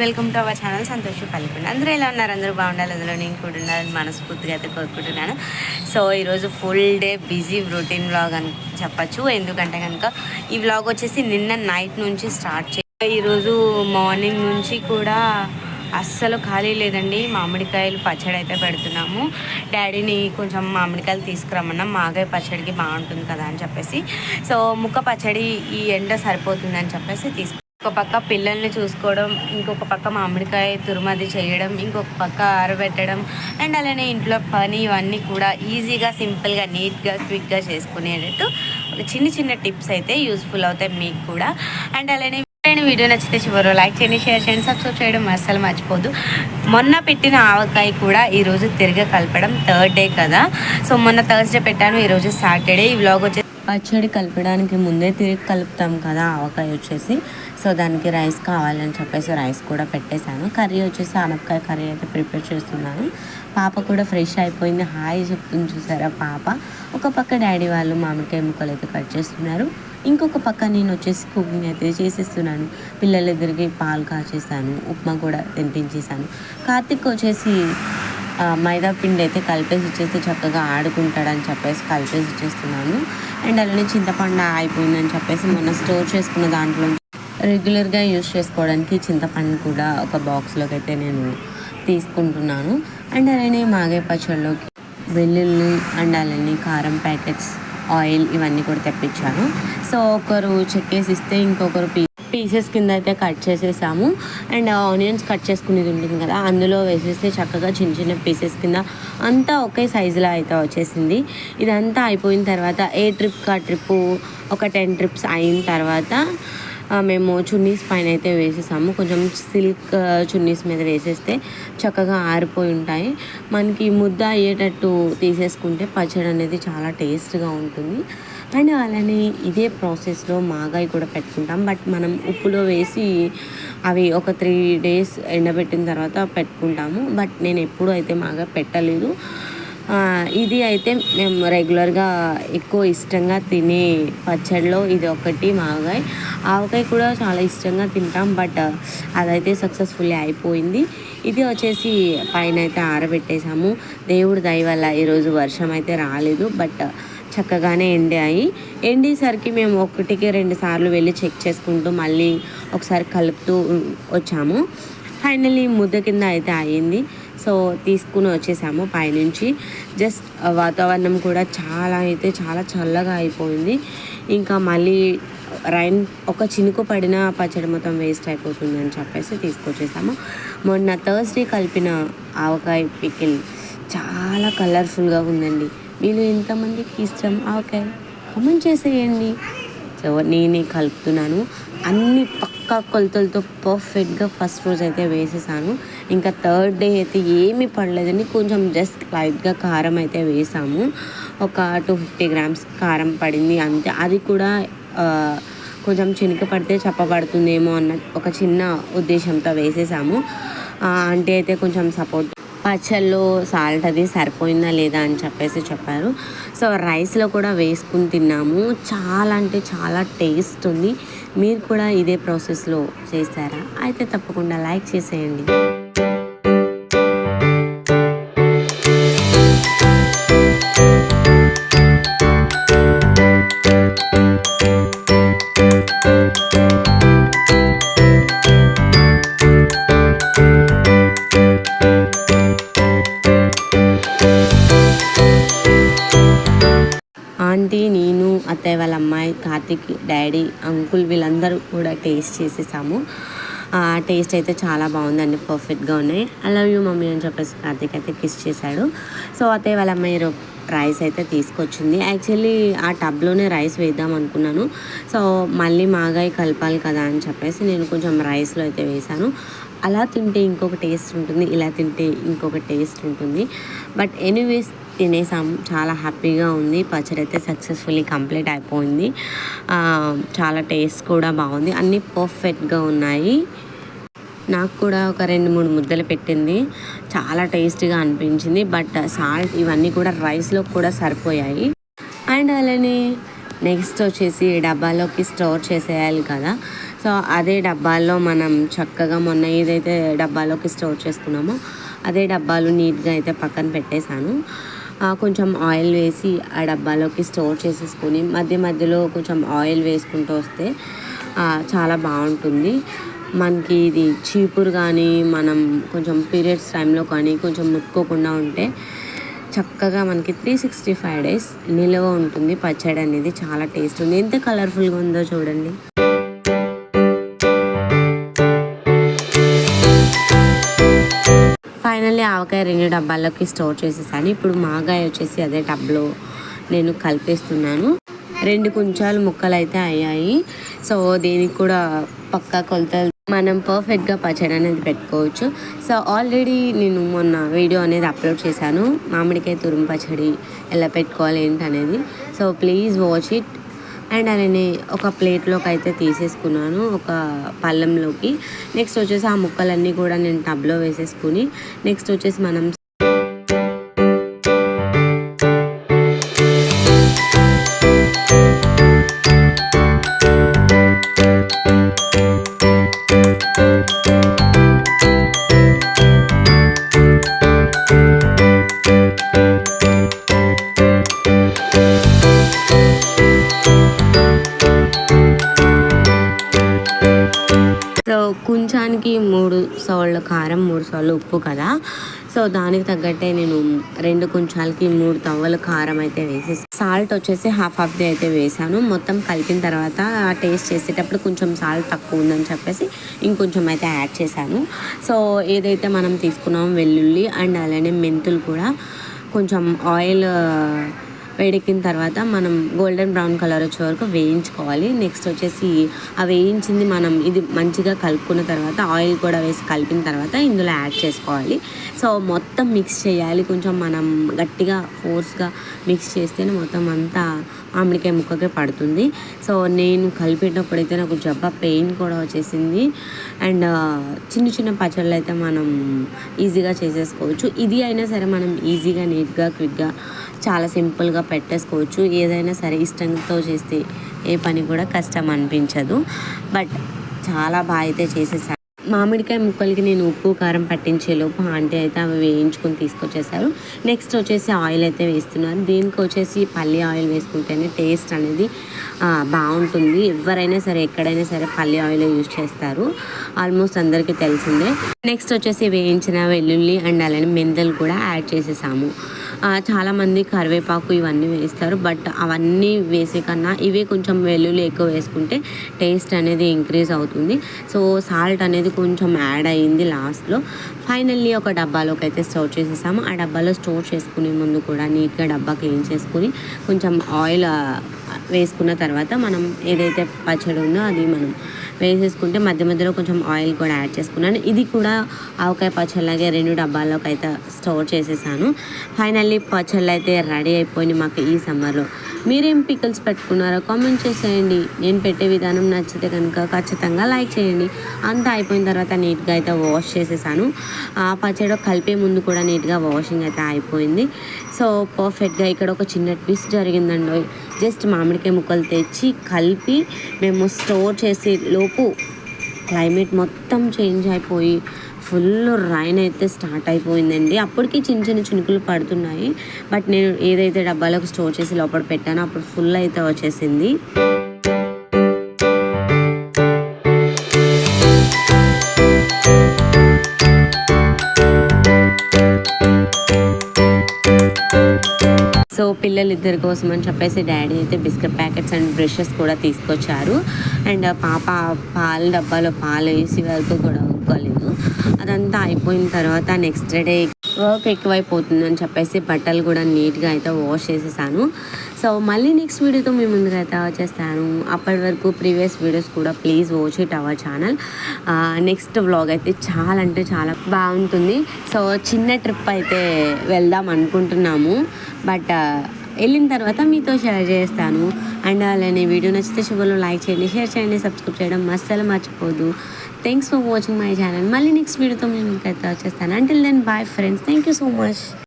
Welcome to our channel Santosh Pallikonda. అందరూ ఎలా ఉన్నారు? అందరూ బాగుండాలి, అందులో నేను కూడా ఉండాలని మనస్ఫూర్తిగా అయితే కోరుకుంటున్నాను. సో ఈరోజు full day busy routine vlog అని చెప్పచ్చు. ఎందుకంటే కనుక ఈ వ్లాగ్ వచ్చేసి నిన్న నైట్ నుంచి స్టార్ట్ ఈరోజు మార్నింగ్ నుంచి కూడా అస్సలు ఖాళీ లేదండి. మామిడికాయలు పచ్చడి అయితే పెడుతున్నాము. డాడీని కొంచెం మామిడికాయలు తీసుకురమ్మన్నాం, మాగాయ పచ్చడికి బాగుంటుంది కదా అని చెప్పేసి. సో ముక్క పచ్చడి ఈ ఎండ సరిపోతుందని చెప్పేసి ఒక పక్క పిల్లల్ని చూసుకోవడం, ఇంకొక పక్క మామిడికాయ తురుమది చేయడం, ఇంకొక పక్క ఆరబెట్టడం, అండ్ అలానే ఇంట్లో పని ఇవన్నీ కూడా ఈజీగా సింపుల్గా నీట్గా క్విక్గా చేసుకునేటట్టు ఒక చిన్న టిప్స్ అయితే యూస్ఫుల్ అవుతాయి మీకు కూడా. అండ్ అలానే వీడియో నచ్చితే చివరి లైక్ చేయండి, షేర్ చేయండి, సబ్స్క్రైబ్ చేయడం అస్సలు మర్చిపోదు. మొన్న పెట్టిన ఆవకాయ కూడా ఈరోజు తిరిగి కలపడం, థర్డ్ డే కదా. సో మొన్న థర్స్డే పెట్టాను, ఈరోజు సాటర్డే. ఈ వ్లాగ్ వచ్చేసి పచ్చడి కలపడానికి ముందే తిరిగి కలుపుతాం కదా ఆవకాయ వచ్చేసి. సో దానికి రైస్ కావాలని చెప్పేసి రైస్ కూడా పెట్టేశాను. కర్రీ వచ్చేసి ఆనపకాయ కర్రీ అయితే ప్రిపేర్ చేస్తున్నాను. పాప కూడా ఫ్రెష్ అయిపోయింది, హాయ్ చెప్తుంది చూసారా పాప. ఒక పక్క డాడీ వాళ్ళు మామిడికాయ ముక్కలు అయితే కట్ చేస్తున్నారు, ఇంకొక పక్క నేను వచ్చేసి కుకింగ్ అయితే చేసేస్తున్నాను. పిల్లలిద్దరికి పాలు కాచేసాను, ఉప్మా కూడా తినిపించేసాను. కార్తిక్ వచ్చేసి మైదా పిండి అయితే కలిపేసి ఇచ్చేస్తే చక్కగా ఆడుకుంటాడని చెప్పేసి కలిపేసి ఇచ్చేస్తున్నాను. అండ్ అలానే చింతపండు అయిపోయిందని చెప్పేసి మొన్న స్టోర్ చేసుకున్న దాంట్లో రెగ్యులర్గా యూజ్ చేసుకోవడానికి చింతపండు కూడా ఒక బాక్స్లోకి అయితే నేను తీసుకుంటున్నాను. అండ్ అలానే మాగాయ పచ్చళ్ళలోకి వెల్లుల్లి అండ్ అలానే కారం ప్యాకెట్స్, ఆయిల్ ఇవన్నీ కూడా తెప్పించాను. సో ఒకరు చెక్కేసి ఇస్తే ఇంకొకరు పీసెస్ కింద అయితే కట్ చేసేసాము. అండ్ ఆనియన్స్ కట్ చేసుకునేది ఉంటుంది కదా, అందులో వేసేస్తే చక్కగా చిన్న పీసెస్ కింద అంతా ఒకే సైజులో అయితే వచ్చేసింది. ఇదంతా అయిపోయిన తర్వాత ఏ ట్రిప్కి ఆ ట్రిప్పు ఒక 10 ట్రిప్స్ అయిన తర్వాత మేము చున్నీస్ పైన అయితే వేసేసాము. కొంచెం సిల్క్ చున్నీస్ మీద వేసేస్తే చక్కగా ఆరిపోయి ఉంటాయి. మనకి ముద్ద అయ్యేటట్టు తీసేసుకుంటే పచ్చడి అనేది చాలా టేస్ట్గా ఉంటుంది. అండ్ అలానే ఇదే ప్రాసెస్లో మాగాయ కూడా పెట్టుకుంటాం, బట్ మనం ఉప్పులో వేసి అవి ఒక 3 days ఎండబెట్టిన తర్వాత పెట్టుకుంటాము. బట్ నేను ఎప్పుడూ అయితే మాగాయ పెట్టలేదు. ఇది అయితే మేము రెగ్యులర్గా ఎక్కువ ఇష్టంగా తినే పచ్చడిలో ఇది ఒకటి మాగాయ. ఆవకాయ కూడా చాలా ఇష్టంగా తింటాం, బట్ అదైతే సక్సెస్ఫుల్లీ అయిపోయింది. ఇది వచ్చేసి పైన అయితే ఆరబెట్టేసాము. దేవుడి దయ వల్ల ఈరోజు వర్షం అయితే రాలేదు, బట్ చక్కగానే ఎండేసరికి మేము 1-2 సార్లు వెళ్ళి చెక్ చేసుకుంటూ మళ్ళీ ఒకసారి కలుపుతూ వచ్చాము. ఫైనల్లీ ముద్ద కింద అయితే అయ్యింది. సో తీసుకుని వచ్చేసాము పైనుంచి. జస్ట్ వాతావరణం కూడా చాలా చల్లగా అయిపోయింది. ఇంకా మళ్ళీ రైన్ ఒక చినుకు పడిన పచ్చడి మొత్తం వేస్ట్ అయిపోతుంది అని చెప్పేసి తీసుకొచ్చేసాము. మొన్న థర్స్డే కలిపిన ఆవకాయ పికిల్ చాలా కలర్ఫుల్గా ఉందండి. మీరు ఎంతమందికి ఇష్టం ఆవకాయ కామెంట్ చేసేయండి. సో నేనే కలుపుతున్నాను, అన్ని పక్కా కొలతలతో పర్ఫెక్ట్గా ఫస్ట్ రోజు అయితే వేసేసాను. ఇంకా థర్డ్ డే అయితే ఏమీ పడలేదని కొంచెం జస్ట్ లైట్గా కారం అయితే వేసాము. ఒక 250 grams కారం పడింది అంతే. అది కూడా కొంచెం చినుక పడితే చెప్పబడుతుందేమో అన్న ఒక చిన్న ఉద్దేశంతో వేసేసాము. అంటే అయితే కొంచెం సపోర్ట్ పచ్చళ్ళు సాల్ట్ అది సరిపోయిందా లేదా అని చెప్పేసి చెప్పారు. సో రైస్లో కూడా వేసుకుని తిన్నాము. చాలా అంటే చాలా టేస్ట్ ఉంది. మీరు కూడా ఇదే ప్రాసెస్లో చేస్తారా? అయితే తప్పకుండా లైక్ చేసేయండి. ఆంటీ, నేను, అత్తయ్య వాళ్ళ అమ్మాయి, కార్తిక్, డాడీ, అంకుల్ వీళ్ళందరూ కూడా టేస్ట్ చేసేసాము. టేస్ట్ అయితే చాలా బాగుందండి, పర్ఫెక్ట్గా ఉన్నాయి. ఐ లవ్ యూ మమ్మీ అని చెప్పేసి కార్తిక్ అయితే కిస్ చేశాడు. సో అత్తయ్య వాళ్ళ అమ్మాయి రైస్ అయితే తీసుకొచ్చింది. యాక్చువల్లీ ఆ టబ్లోనే రైస్ వేద్దాం అనుకున్నాను. సో మళ్ళీ మాగాయ కలపాలి కదా అని చెప్పేసి నేను కొంచెం రైస్లో అయితే వేసాను. అలా తింటే ఇంకొక టేస్ట్ ఉంటుంది, ఇలా తింటే ఇంకొక టేస్ట్ ఉంటుంది. బట్ ఎనీవేస్ తినేసాము, చాలా హ్యాపీగా ఉంది. పచ్చడి అయితే సక్సెస్ఫుల్లీ కంప్లీట్ అయిపోయింది. చాలా టేస్ట్ కూడా బాగుంది, అన్నీ పర్ఫెక్ట్గా ఉన్నాయి. నాకు కూడా ఒక 2-3 ముద్దలు పెట్టింది, చాలా టేస్టీగా అనిపించింది. బట్ సాల్ట్ ఇవన్నీ కూడా రైస్లో కూడా సరిపోయాయి. అండ్ అలానే నెక్స్ట్ వచ్చేసి డబ్బాలోకి స్టోర్ చేసేయాలి కదా. సో అదే డబ్బాల్లో మనం చక్కగా మొన్న ఏదైతే డబ్బాలోకి స్టోర్ చేసుకున్నామో అదే డబ్బాలు నీట్గా అయితే పక్కన పెట్టేశాను. కొంచెం ఆయిల్ వేసి ఆ డబ్బాలోకి స్టోర్ చేసేసుకొని మధ్య మధ్యలో కొంచెం ఆయిల్ వేసుకుంటూ వస్తే చాలా బాగుంటుంది. మనకి ఇది చీపురు కానీ మనం కొంచెం పీరియడ్స్ టైంలో కానీ కొంచెం ముట్టుకోకుండా ఉంటే చక్కగా మనకి 365 డేస్ నిల్వ ఉంటుంది. పచ్చడి అనేది చాలా టేస్ట్ ఉంది. ఎంత కలర్ఫుల్గా ఉందో చూడండి. ఫైనల్లీ ఆవకాయ 2 డబ్బాల్లోకి స్టోర్ చేసేసాను. ఇప్పుడు మాగాయ వచ్చేసి అదే టబ్లో నేను కలిపేస్తున్నాను. 2 కుంచాలు ముక్కలు అయితే అయ్యాయి. సో దీనికి కూడా పక్కా కొలతలు మనం పర్ఫెక్ట్గా పచ్చడి అనేది పెట్టుకోవచ్చు. సో ఆల్రెడీ నేను మొన్న వీడియో అనేది అప్లోడ్ చేశాను, మామిడికాయ తురుము పచ్చడి ఎలా పెట్టుకోవాలి ఏంటనేది. So please watch it. And అలానే ఒక ప్లేట్లోకి అయితే తీసేసుకున్నాను, ఒక పళ్ళెంలోకి. నెక్స్ట్ వచ్చేసి ఆ ముక్కలన్నీ కూడా నేను టబ్లో వేసేసుకుని నెక్స్ట్ వచ్చేసి మనం కొంచానికి 3 సవర్ల కారం 3 సవర్లు ఉప్పు కదా. సో దానికి తగ్గట్టే నేను 2 కొంచాలకి 3 తవ్వల కారం అయితే వేసేసి సాల్ట్ వచ్చేసి హాఫ్ ది అయితే వేసాను. మొత్తం కలిపిన తర్వాత టేస్ట్ చేసేటప్పుడు కొంచెం సాల్ట్ తక్కువ ఉందని చెప్పేసి ఇంకొంచెం అయితే యాడ్ చేశాను. సో ఏదైతే మనం తీసుకున్నామో వెల్లుల్లి అండ్ అలానే మెంతులు కూడా కొంచెం ఆయిల్ వేడెక్కిన తర్వాత మనం గోల్డెన్ బ్రౌన్ కలర్ వచ్చే వరకు వేయించుకోవాలి. నెక్స్ట్ వచ్చేసి ఆ వేయించింది మనం ఇది మంచిగా కలుపుకున్న తర్వాత ఆయిల్ కూడా వేసి కలిపిన తర్వాత ఇందులో యాడ్ చేసుకోవాలి. సో మొత్తం మిక్స్ చేయాలి. కొంచెం మనం గట్టిగా ఫోర్స్గా మిక్స్ చేస్తేనే మొత్తం అంతా మామిడికాయ ముక్కకే పడుతుంది. సో నేను కలిపేటప్పుడు అయితే నాకు జబ్బా పెయిన్ కూడా వచ్చేసింది. అండ్ చిన్న పచ్చళ్ళు అయితే మనం ఈజీగా చేసేసుకోవచ్చు. ఇది అయినా సరే మనం ఈజీగా నీట్గా క్విక్గా చాలా సింపుల్గా పెట్టేసుకోవచ్చు. ఏదైనా సరే ఇష్టంతో చేస్తే ఏ పని కూడా కష్టం అనిపించదు. బట్ చాలా బాగా అయితే చేసేసాను. మామిడికాయ ముక్కలకి నేను ఉప్పు కారం పట్టించేలోపు ఆంటీ అయితే అవి వేయించుకొని తీసుకొచ్చేసారు. నెక్స్ట్ వచ్చేసి ఆయిల్ అయితే వేస్తున్నారు. దీనికి వచ్చేసి పల్లి ఆయిల్ వేసుకుంటేనే టేస్ట్ అనేది బాగుంటుంది. ఎవరైనా సరే ఎక్కడైనా సరే పల్లి ఆయిల్ యూజ్ చేస్తారు, ఆల్మోస్ట్ అందరికీ తెలిసిందే. నెక్స్ట్ వచ్చేసి వేయించిన వెల్లుల్లి అండ్ అలానే మెంతులు కూడా యాడ్ చేసేసాము. చాలామంది కరివేపాకు ఇవన్నీ వేస్తారు, బట్ అవన్నీ వేసే కన్నా ఇవే కొంచెం వెల్లుల్లి ఎక్కువ వేసుకుంటే టేస్ట్ అనేది ఇంక్రీజ్ అవుతుంది. సో సాల్ట్ అనేది కొంచెం యాడ్ అయ్యింది లాస్ట్లో. ఫైనల్లీ ఒక డబ్బాలోకి అయితే స్టోర్ చేసేసాము. ఆ డబ్బాలో స్టోర్ చేసుకునే ముందు కూడా నీట్గా డబ్బా క్లీన్ చేసుకుని కొంచెం ఆయిల్ వేసుకున్న తర్వాత మనం ఏదైతే పచ్చడి ఉందో అది మనం వేసేసుకుంటే మధ్య మధ్యలో కొంచెం ఆయిల్ కూడా యాడ్ చేసుకున్నాను. ఇది కూడా ఆవకాయ పచ్చళ్ళలాగే 2 డబ్బాల్లోకి అయితే స్టోర్ చేసేసాను. ఫైనల్లీ పచ్చళ్ళు అయితే రెడీ అయిపోయినాయి మాకు ఈ సమ్మర్లో. మీరేం పికిల్స్ పెట్టుకున్నారో కామెంట్ చేసేయండి. నేను పెట్టే విధానం నచ్చితే కనుక ఖచ్చితంగా లైక్ చేయండి. అంతా అయిపోయిన తర్వాత నీట్గా అయితే వాష్ చేసేసాను. ఆ పచ్చడి కలిపే ముందు కూడా నీట్గా వాషింగ్ అయితే అయిపోయింది. సో పర్ఫెక్ట్గా ఇక్కడ ఒక చిన్న ట్విస్ట్ జరిగిందండి. జస్ట్ మామిడికాయ ముక్కలు తెచ్చి కలిపి మేము స్టోర్ చేసే లోపు క్లైమేట్ మొత్తం చేంజ్ అయిపోయి ఫుల్ రైన్ అయితే స్టార్ట్ అయిపోయిందండి. అప్పటికి చిన్న చినుకులు పడుతున్నాయి. బట్ నేను ఏదైతే డబ్బాలోకి స్టోర్ చేసి లోపల పెట్టానో అప్పుడు ఫుల్ అయితే వచ్చేసింది. సో పిల్లలిద్దరి కోసం అని చెప్పేసి డాడీ అయితే బిస్కెట్ ప్యాకెట్స్ అండ్ బ్రషెస్ కూడా తీసుకొచ్చారు. అండ్ పాప పాల డబ్బాలో పాలు వేసి వరకు కూడా ఒప్పుకోలేదు. అదంతా అయిపోయిన తర్వాత నెక్స్ట్ డే వర్క్ ఎక్కువైపోతుందని చెప్పేసి బట్టలు కూడా నీట్గా అయితే వాష్ చేసేసాను. సో మళ్ళీ నెక్స్ట్ వీడియోతో మీ ముందుగా అయితే వచ్చేస్తాను. అప్పటి వరకు ప్రీవియస్ వీడియోస్ కూడా please watch it our channel. Next vlog అయితే చాలా అంటే చాలా బాగుంటుంది. సో చిన్న ట్రిప్ అయితే వెళ్దాం అనుకుంటున్నాము, బట్ వెళ్ళిన తర్వాత మీతో షేర్ చేస్తాను. అండ్ అలానే వీడియో నచ్చితే చివరిలో లైక్ చేయండి, షేర్ చేయండి, సబ్స్క్రైబ్ చేయడం అస్సలు మర్చిపోదు. Thanks for watching my channel. మళ్ళీ నెక్స్ట్ వీడియోతో మేము ఇంకైతే వచ్చేస్తాను. Until then bye friends. Thank you so much.